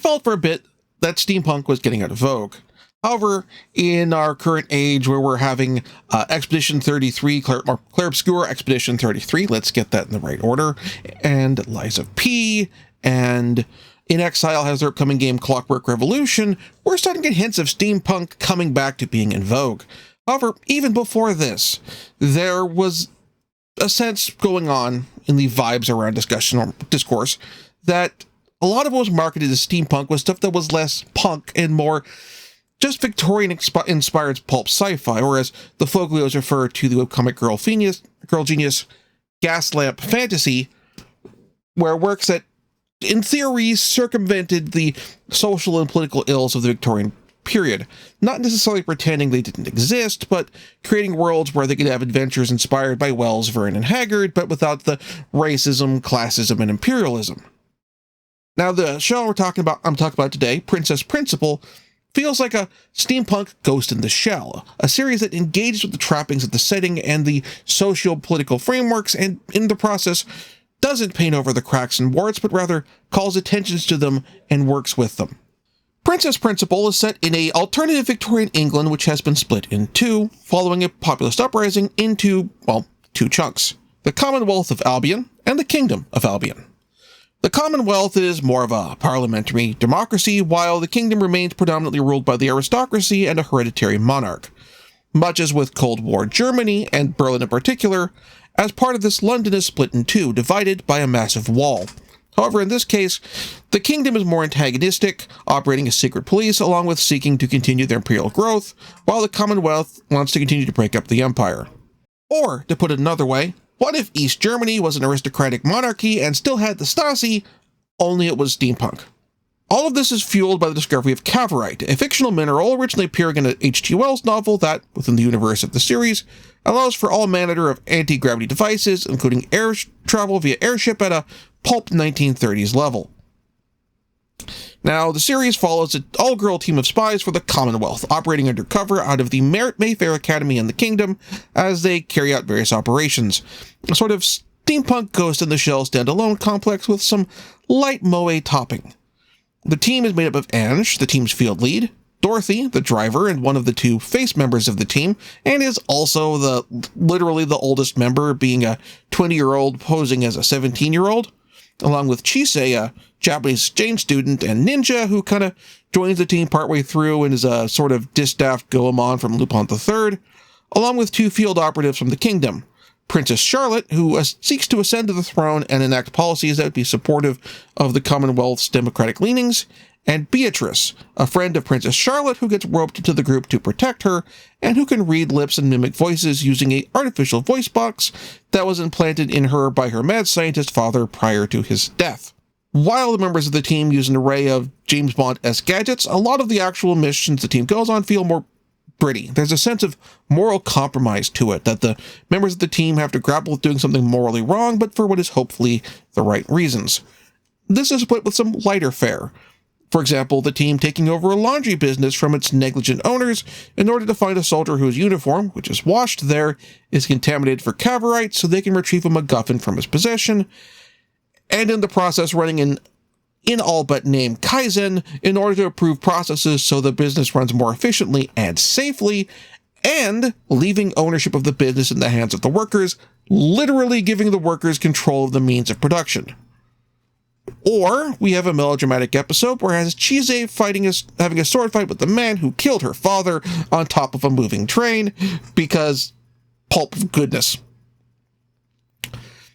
felt for a bit that steampunk was getting out of vogue. However, in our current age where we're having Expedition 33, Clair-Obscur Expedition 33, let's get that in the right order, and Lies of P, and In Exile has their upcoming game Clockwork Revolution, we're starting to get hints of steampunk coming back to being in vogue. However, even before this, there was a sense going on in the vibes around discussion or discourse that a lot of what was marketed as steampunk was stuff that was less punk and more just Victorian-inspired pulp sci-fi, or as the folklios refer to the webcomic Girl Genius Gaslamp Fantasy, where works that, in theory, circumvented the social and political ills of the Victorian period, not necessarily pretending they didn't exist, but creating worlds where they could have adventures inspired by Wells, Verne, and Haggard, but without the racism, classism, and imperialism. Now, the show I'm talking about today, Princess Principal, feels like a steampunk Ghost in the Shell, a series that engages with the trappings of the setting and the socio-political frameworks, and in the process doesn't paint over the cracks and warts, but rather calls attentions to them and works with them. Princess Principal is set in an alternative Victorian England which has been split in two, following a populist uprising into, well, two chunks: the Commonwealth of Albion and the Kingdom of Albion. The Commonwealth is more of a parliamentary democracy, while the kingdom remains predominantly ruled by the aristocracy and a hereditary monarch. Much as with Cold War Germany, and Berlin in particular, as part of this, London is split in two, divided by a massive wall. However, in this case, the kingdom is more antagonistic, operating as secret police, along with seeking to continue their imperial growth, while the Commonwealth wants to continue to break up the empire. Or, to put it another way, what if East Germany was an aristocratic monarchy and still had the Stasi, only it was steampunk? All of this is fueled by the discovery of cavorite, a fictional mineral originally appearing in an H.G. Wells novel that, within the universe of the series, allows for all manner of anti-gravity devices, including air travel via airship at a pulp 1930s level. Now, the series follows an all-girl team of spies for the Commonwealth, operating undercover out of the Mayfair Academy in the Kingdom as they carry out various operations. A sort of steampunk Ghost in the Shell standalone complex with some light moe topping. The team is made up of Ange, the team's field lead, Dorothy, the driver and one of the two face members of the team, and is also literally the oldest member, being a 20-year-old posing as a 17-year-old, along with Chise, a Japanese exchange student, and Ninja, who kind of joins the team partway through and is a sort of distaffed Goemon from Lupin III, along with two field operatives from the kingdom: Princess Charlotte, who seeks to ascend to the throne and enact policies that would be supportive of the Commonwealth's democratic leanings, and Beatrice, a friend of Princess Charlotte who gets roped into the group to protect her, and who can read lips and mimic voices using an artificial voice box that was implanted in her by her mad scientist father prior to his death. While the members of the team use an array of James Bond-esque gadgets, a lot of the actual missions the team goes on feel more gritty. There's a sense of moral compromise to it, that the members of the team have to grapple with doing something morally wrong, but for what is hopefully the right reasons. This is split with some lighter fare. For example, the team taking over a laundry business from its negligent owners in order to find a soldier whose uniform, which is washed there, is contaminated for cavorite so they can retrieve a MacGuffin from his possession, and in the process running an in all but name Kaizen in order to improve processes so the business runs more efficiently and safely, and leaving ownership of the business in the hands of the workers, literally giving the workers control of the means of production. Or we have a melodramatic episode where it has Chise having a sword fight with the man who killed her father on top of a moving train, because pulp goodness.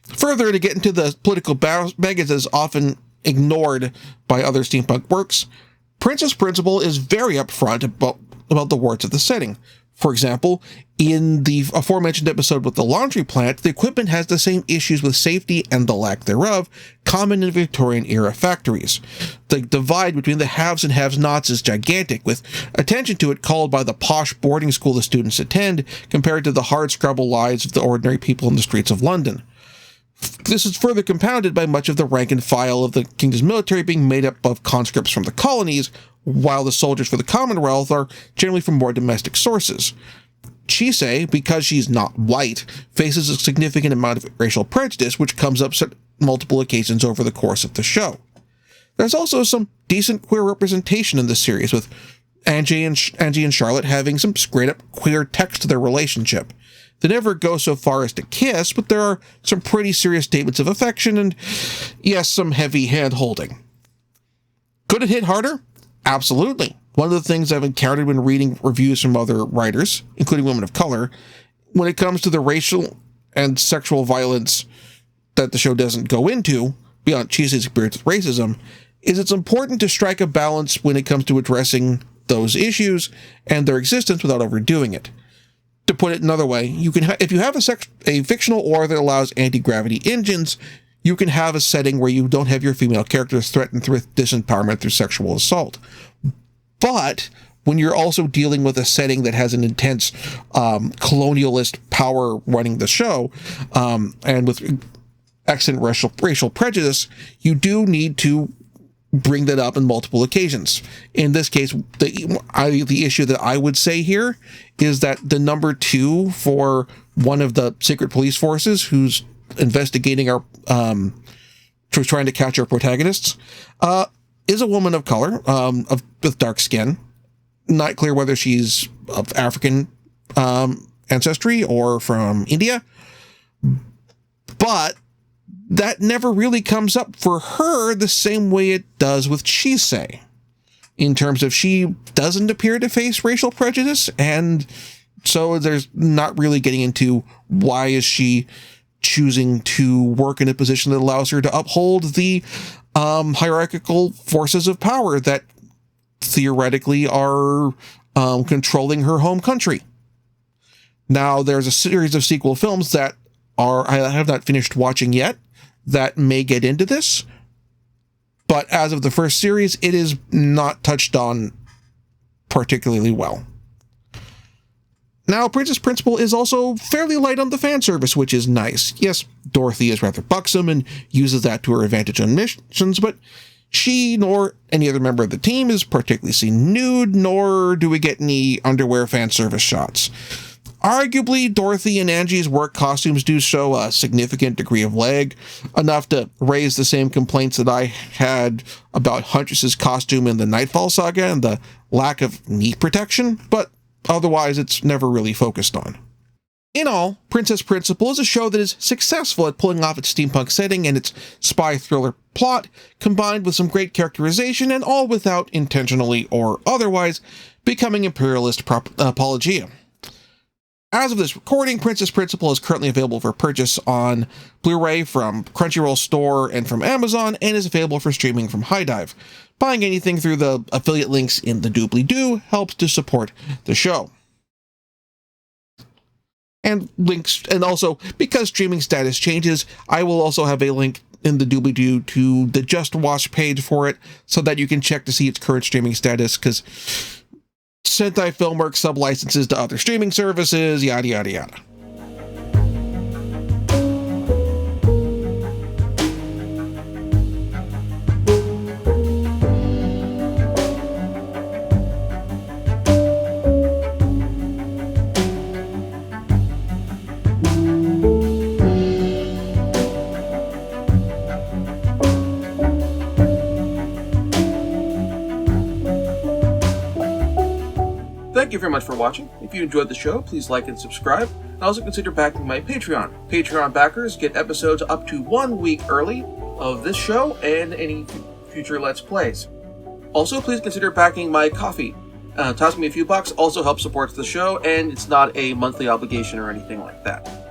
Further, to get into the political baggage that is often ignored by other steampunk works, Princess Principal is very upfront about the warts of the setting. For example, in the aforementioned episode with the laundry plant, the equipment has the same issues with safety and the lack thereof common in Victorian-era factories. The divide between the haves and have-nots is gigantic, with attention to it called by the posh boarding school the students attend compared to the hard-scrabble lives of the ordinary people in the streets of London. This is further compounded by much of the rank and file of the kingdom's military being made up of conscripts from the colonies, while the soldiers for the Commonwealth are generally from more domestic sources. Chise, because she's not white, faces a significant amount of racial prejudice, which comes up at multiple occasions over the course of the show. There's also some decent queer representation in this series, with Angie and Charlotte having some straight-up queer text to their relationship. They never go so far as to kiss, but there are some pretty serious statements of affection and, yes, some heavy hand-holding. Could it hit harder? Absolutely. One of the things I've encountered when reading reviews from other writers, including women of color, when it comes to the racial and sexual violence that the show doesn't go into, beyond cheesy experience with racism, is it's important to strike a balance when it comes to addressing those issues and their existence without overdoing it. To put it another way, you can if you have a fictional aura that allows anti-gravity engines, you can have a setting where you don't have your female characters threatened with disempowerment through sexual assault. But when you're also dealing with a setting that has an intense colonialist power running the show, and with excellent racial prejudice, you do need to bring that up on multiple occasions. In this case, the issue that I would say here is that the number 2 for one of the secret police forces who's investigating our trying to catch our protagonists is a woman of color, with dark skin. Not clear whether she's of African ancestry or from India, but that never really comes up for her the same way it does with Chisei, in terms of she doesn't appear to face racial prejudice, and so there's not really getting into why is she choosing to work in a position that allows her to uphold the hierarchical forces of power that theoretically are controlling her home country. Now, there's a series of sequel films that I have not finished watching yet that may get into this, but as of the first series, it is not touched on particularly well. Now, Princess Principal is also fairly light on the fan service, which is nice. Yes, Dorothy is rather buxom and uses that to her advantage on missions, but she nor any other member of the team is particularly seen nude, nor do we get any underwear fan service shots. Arguably, Dorothy and Angie's work costumes do show a significant degree of lag, enough to raise the same complaints that I had about Huntress's costume in the Nightfall saga and the lack of knee protection, but otherwise it's never really focused on. In all, Princess Principal is a show that is successful at pulling off its steampunk setting and its spy thriller plot, combined with some great characterization, and all without intentionally or otherwise becoming imperialist apologia. As of this recording, Princess Principal is currently available for purchase on Blu-ray from Crunchyroll Store and from Amazon, and is available for streaming from HiDive. Buying anything through the affiliate links in the doobly-doo helps to support the show. And links, and also, because streaming status changes, I will also have a link in the doobly-doo to the Just Watch page for it, so that you can check to see its current streaming status, because Sentai Filmworks sub-licenses to other streaming services, yada yada yada. Thank you very much for watching. If you enjoyed the show, please like and subscribe, and also consider backing my Patreon. Patreon backers get episodes up to 1 week early of this show and any future Let's Plays. Also, please consider backing my Ko-fi. Toss me a few bucks also helps support the show, and it's not a monthly obligation or anything like that.